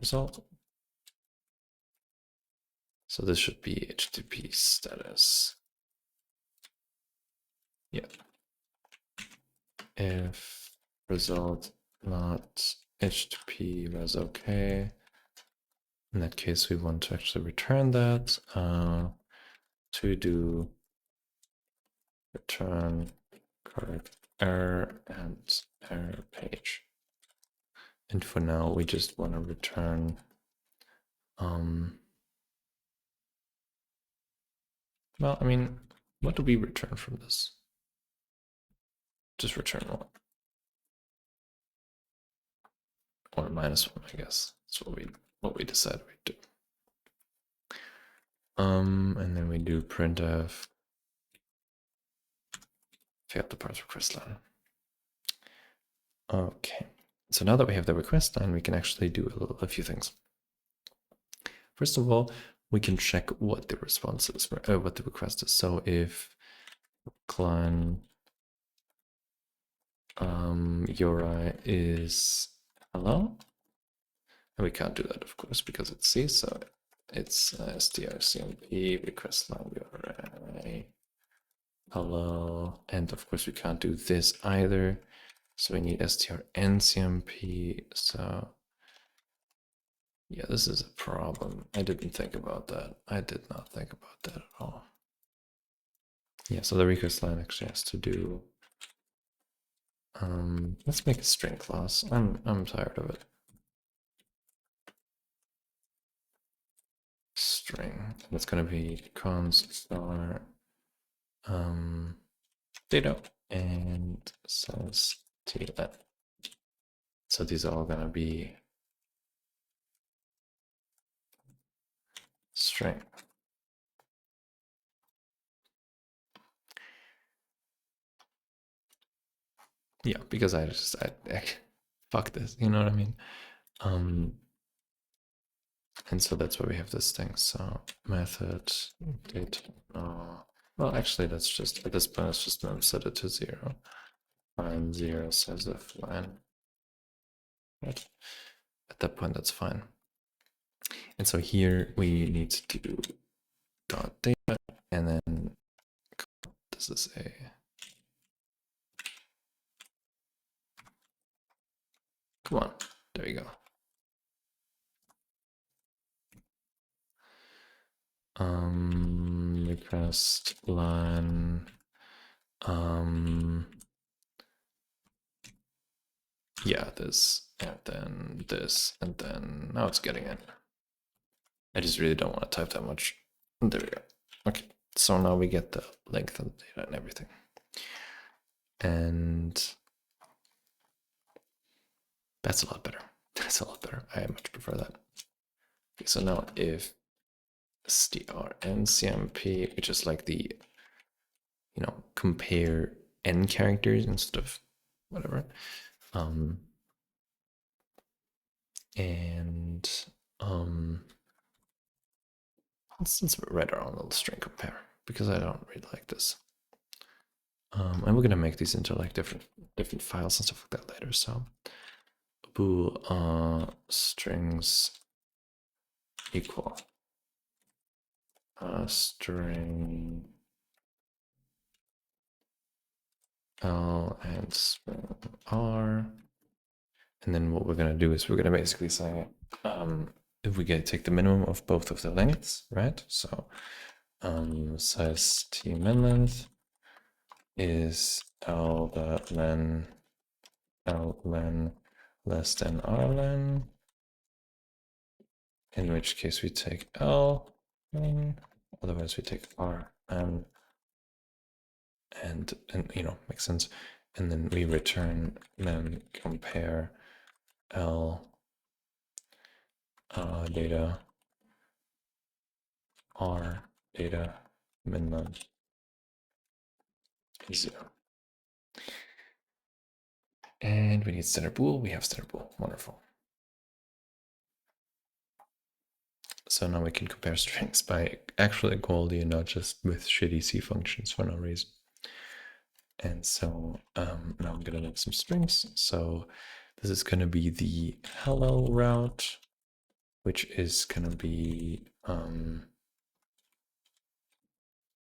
So this should be HTTP status. Yeah. If result not HTTP was okay, in that case, we want to actually return that. To do return correct error and error page. And for now, we just want to return well, I mean, what do we return from this? Just return 1. Or -1, I guess. That's what we decide we do. And then we do printf. Failed the parse request line. Okay. So now that we have the request line, we can actually do a few things. First of all, we can check what the response is, what the request is. So if client URI is hello, and we can't do that, of course, because it's C. So it's strcmp request line URI hello, and of course we can't do this either. So we need strncmp. So yeah, this is a problem. I didn't think about that. I did not think about that at all. Yeah, so the request line actually has to do. Let's make a string class. I'm tired of it. String. That's gonna be const star data and size data. So these are all gonna be string. Yeah, because I fuck this, you know what I mean? And so that's why we have this thing. So method data. Well, actually, that's just at this point, it's just set it to 0. Find 0 size of line. Right. At that point, that's fine. And so here we need to do dot data, and then this is a come on, there you go. Request line. Yeah, this, and then this, and then now it's getting in. I just really don't want to type that much. There we go. Okay, so now we get the length of the data and everything. And that's a lot better. That's a lot better. I much prefer that. Okay, so now if strncmp, which is like the, compare n characters instead of whatever. Let's write our own little string compare, because I don't really like this. And we're gonna make these into like different files and stuff like that later. So bool strings equal string L and string R. And then what we're gonna do is we're gonna basically say if we take the minimum of both of the lengths, right? So size t min length is L len less than R len, in which case we take L len, otherwise we take R len, and you know, makes sense. And then we return memcmp l data r data min 0. And we need standard bool. We have standard bool. Wonderful. So now we can compare strings by actual equality and not just with shitty C functions for no reason. And so now I'm gonna make some strings. So this is gonna be the hello route, which is gonna be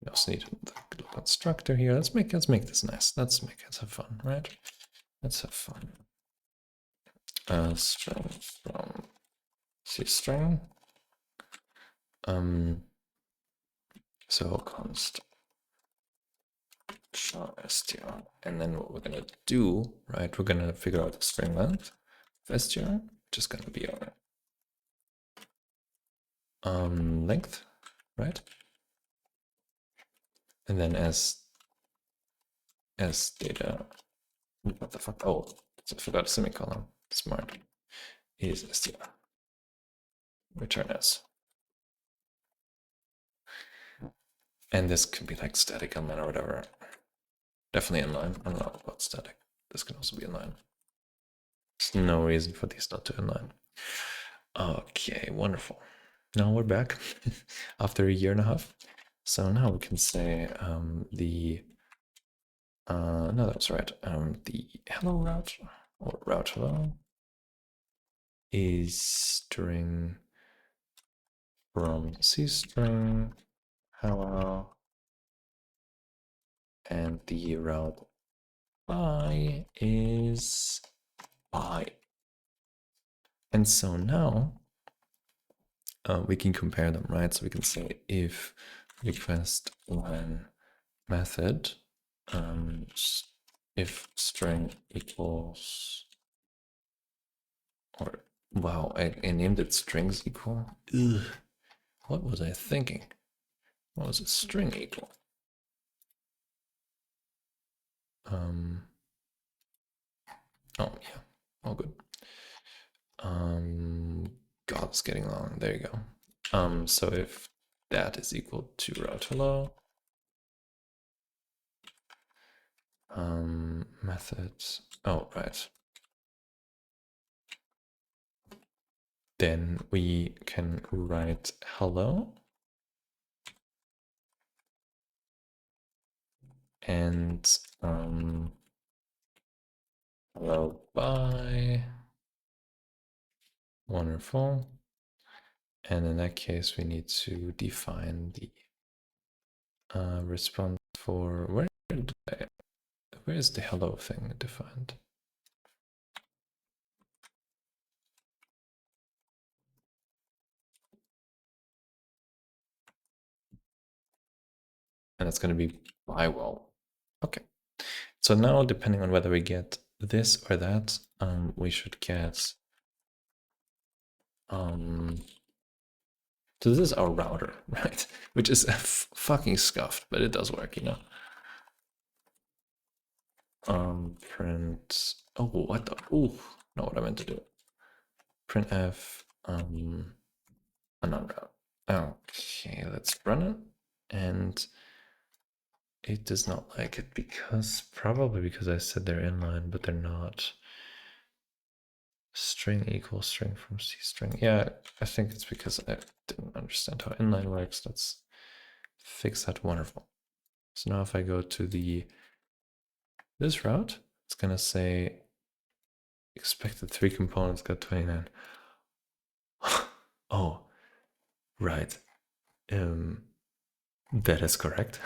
we also need a constructor here. Let's make this nice. Let's have fun, right? Let's have fun. String from C string. So const str, and then what we're gonna do, right? We're gonna figure out the string length of str, which is gonna be our length, right? And then as data, what the fuck? Oh, I forgot a semicolon. Smart. Is str. Return as. And this can be like static element or whatever. Definitely inline. I don't know about static. This can also be inline. There's no reason for these not to inline. Okay, wonderful. Now we're back after a year and a half. So now we can say no, that's right. The hello route or route hello is string from C string hello, and the route by is by. And so now we can compare them, right? So we can say if request line method if string equals, or wow, I named it strings equal. Ugh. What was I thinking? What was it? String equal. Oh yeah, all good. God, it's getting long. There you go. So if that is equal to route hello, methods. Oh right. Then we can write hello and hello bye. Wonderful. And in that case, we need to define the response for where is the hello thing defined? And it's going to be by well. Okay. So now, depending on whether we get this or that, we should get. So this is our router, right? Which is fucking scuffed, but it does work, you know. Print. Oh, what the? Oh, not what I meant to do. Printf. A non-route. Okay, let's run it, and it does not like it because probably because I said they're inline, but they're not. String equals string from C string. Yeah, I think it's because I didn't understand how inline works. Let's fix that. Wonderful. So now if I go to this route, it's gonna say expected 3 components got 29. Oh, right. That is correct.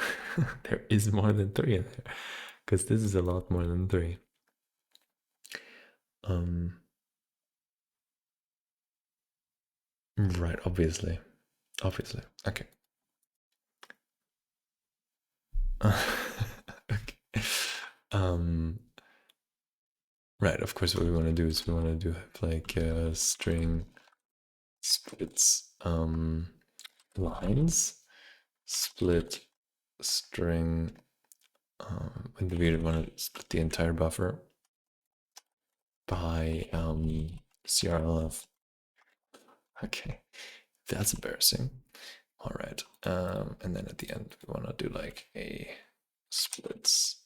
There is more than 3 in there because this is a lot more than 3. Right, obviously. Okay. Okay. Right, of course what we want to do is we want to do like string splits lines, split string when we want to split the entire buffer by CRLF. Okay, that's embarrassing. All right, and then at the end we want to do like a splits.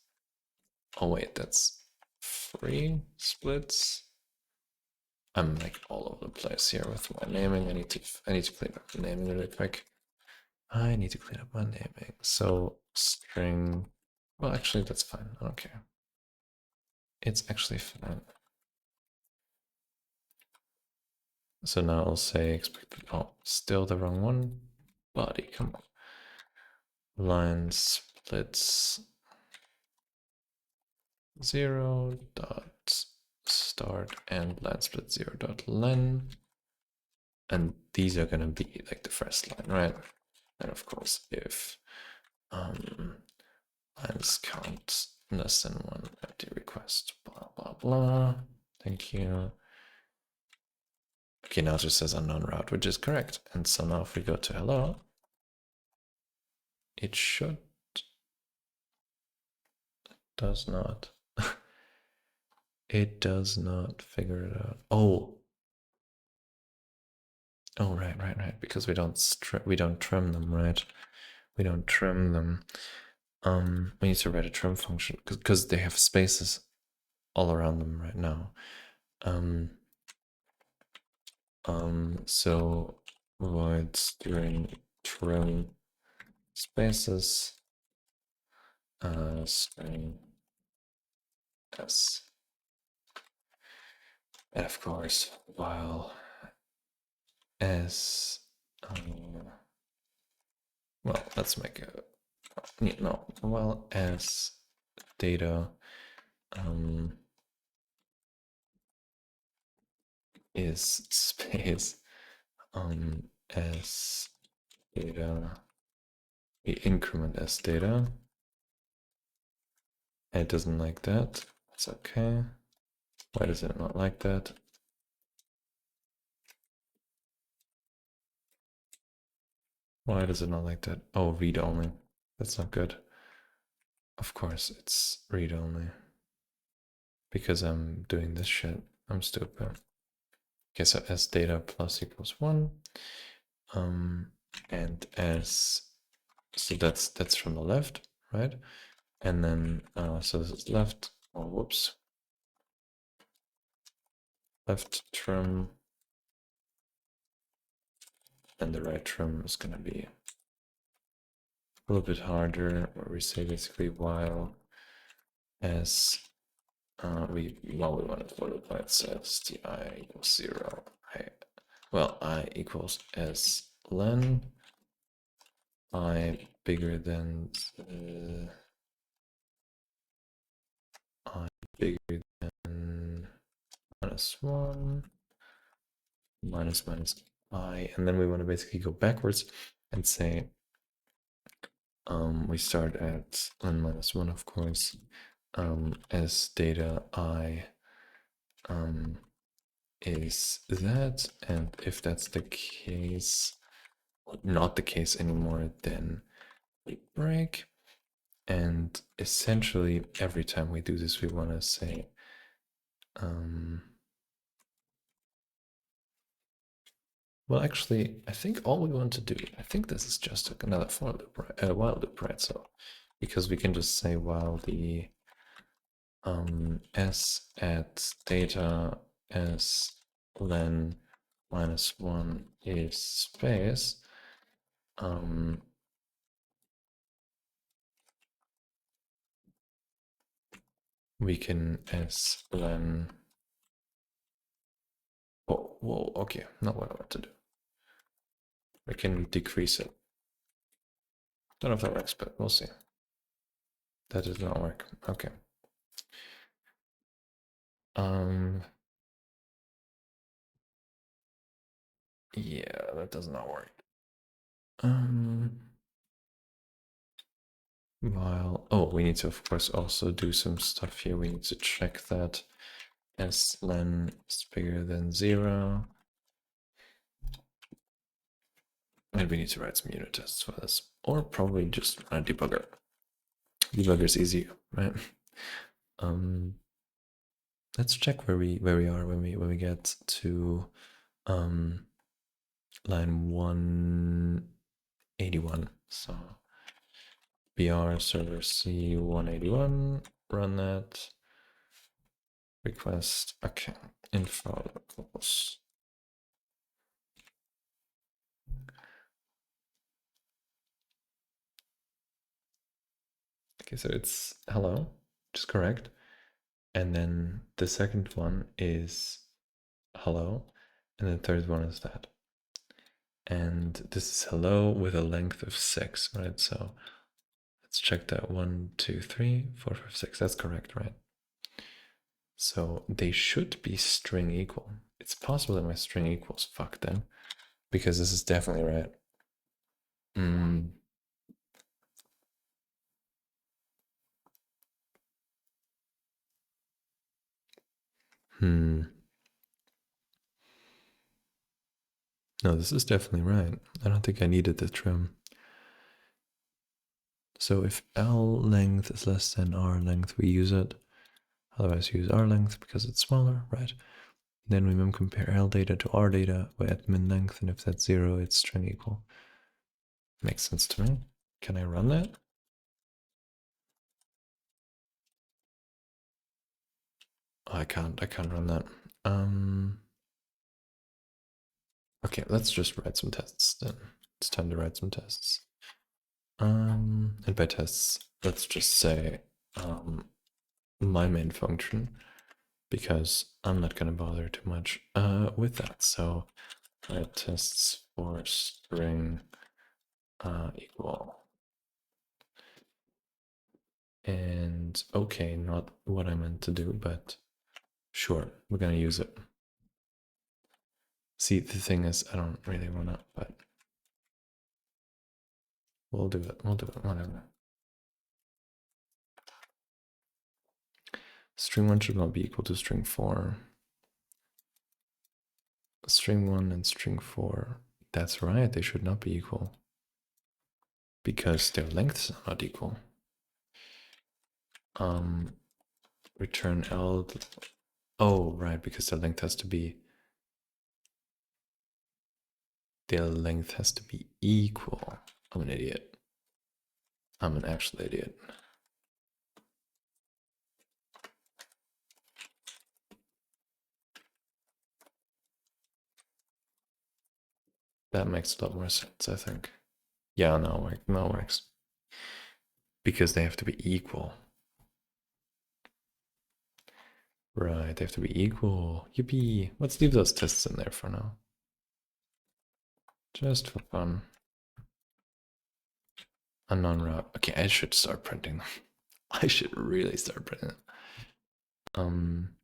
Oh wait, that's 3 splits. I'm like all over the place here with my naming. I need to clean up the naming really quick. I need to clean up my naming. So string. Well, actually, that's fine. I don't care. It's actually fine. So now I'll say expected. Oh, still the wrong one. Body, come on. Line splits 0 dot start and line split 0 dot len. And these are gonna be like the first line, right? And of course, if lines count less than 1 empty request, blah blah blah. Thank you. Okay, now it just says unknown route, which is correct. And so now if we go to hello, it should, does not. It does not figure it out. Oh, right. Because we don't trim them, right? We don't trim them. We need to write a trim function because they have spaces all around them right now. So void string trim spaces string s, and of course while s well, let's make a no, while as data is space as data, we increment as data. It doesn't like that. It's okay. Why does it not like that? Why does it not like that? Oh, read only. That's not good. Of course, it's read only. Because I'm doing this shit. I'm stupid. Okay, so as data plus equals 1. And as, so that's from the left, right? And then, so this is left, oh, whoops. Left trim. And the right trim is gonna be a little bit harder, where we say basically while as we want it followed by it says the I equals 0. I equals as len, I bigger than I bigger than -1 minus I, and then we want to basically go backwards and say we start at len -1, of course, as data I is that, and if that's the case, not the case anymore, then we break. And essentially every time we do this we want to say well, actually I think all we want to do, I think this is just another for loop, right? While loop, right? So because we can just say while the s at data s len -1 is space, we can s len, oh, whoa, okay, not what I want to do. We can decrease it. Don't know if that works, but we'll see. That does not work. Okay. Yeah, that does not work. While, oh, we need to of course also do some stuff here. We need to check that s len is bigger than 0. And we need to write some unit tests for this, or probably just run a debugger. Debugger's easy, right? Let's check where we are when we get to line 181. So br server c181, run that, request, okay, info locals. Okay, so it's hello, which is correct. And then the second one is hello, and the third one is that. And this is hello with a length of 6, right? So let's check that. 1, 2, 3, 4, 5, 6. That's correct, right? So they should be string equal. It's possible that my string equals fuck then, because this is definitely right. No, this is definitely right. I don't think I needed the trim. So if L length is less than R length, we use it. Otherwise, use R length because it's smaller, right? Then we memcompare L data to R data by at min length, and if that's 0, it's string equal. Makes sense to me. Can I run that? Oh, I can't run that. Okay, let's just write some tests then. It's time to write some tests. And by tests, let's just say my main function, because I'm not gonna bother too much with that. So write tests for string equal. And okay, not what I meant to do, but sure, we're gonna use it. See, the thing is, I don't really wanna, but we'll do it, whatever. String 1 should not be equal to string 4. String 1 and string 4, that's right, they should not be equal. Because their lengths are not equal. Return L. Oh, right, because their length has to be. Their length has to be equal. I'm an idiot. I'm an actual idiot. That makes a lot more sense, I think. Yeah, no, it works. Because they have to be equal. Right, they have to be equal. Yippee. Let's leave those tests in there for now. Just for fun. Unknown route. Okay, I should start printing them. I should really start printing them.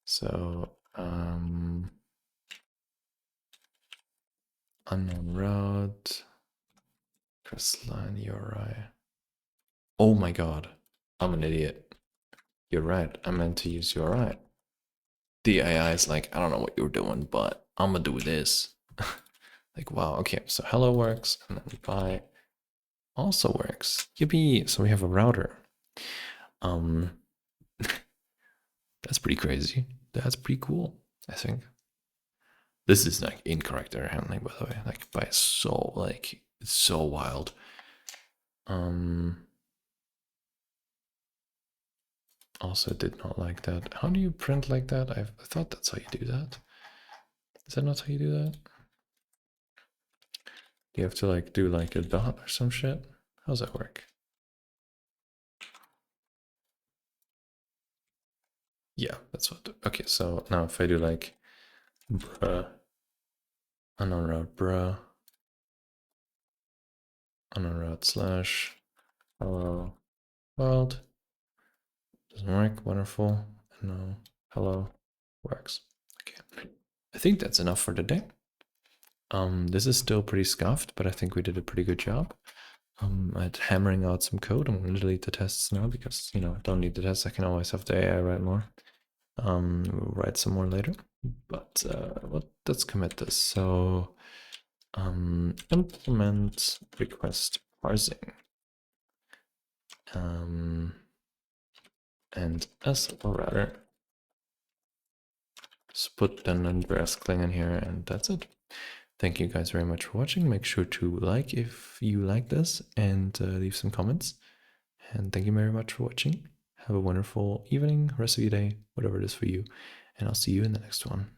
So, unknown route, crestline URI. Oh my god, I'm an idiot. You're right, I meant to use URI. The AI is like, I don't know what you're doing, but I'm gonna do this. Like, wow, okay, so hello works, and then bye also works. Yippee, so we have a router. That's pretty crazy. That's pretty cool, I think. This is like incorrect error handling, by the way, like by so, like, it's so wild. Also did not like that. How do you print like that? I thought that's how you do that. Is that not how you do that? You have to like do like a dot or some shit? How does that work? Yeah, that's what. Okay, so now if I do like bruh, unknown route bruh, unknown route slash hello world, doesn't work. Wonderful. And now hello works. Okay, I think that's enough for today. This is still pretty scuffed, but I think we did a pretty good job at hammering out some code. I'm going to delete the tests now because, you know, I don't need the tests. I can always have the AI write more. We'll write some more later. But let's commit this. So implement request parsing. And s, or rather, just put then Andreas Kling in here, and that's it. Thank you guys very much for watching. Make sure to like if you like this, and leave some comments. And thank you very much for watching. Have a wonderful evening, rest of your day, whatever it is for you. And I'll see you in the next one.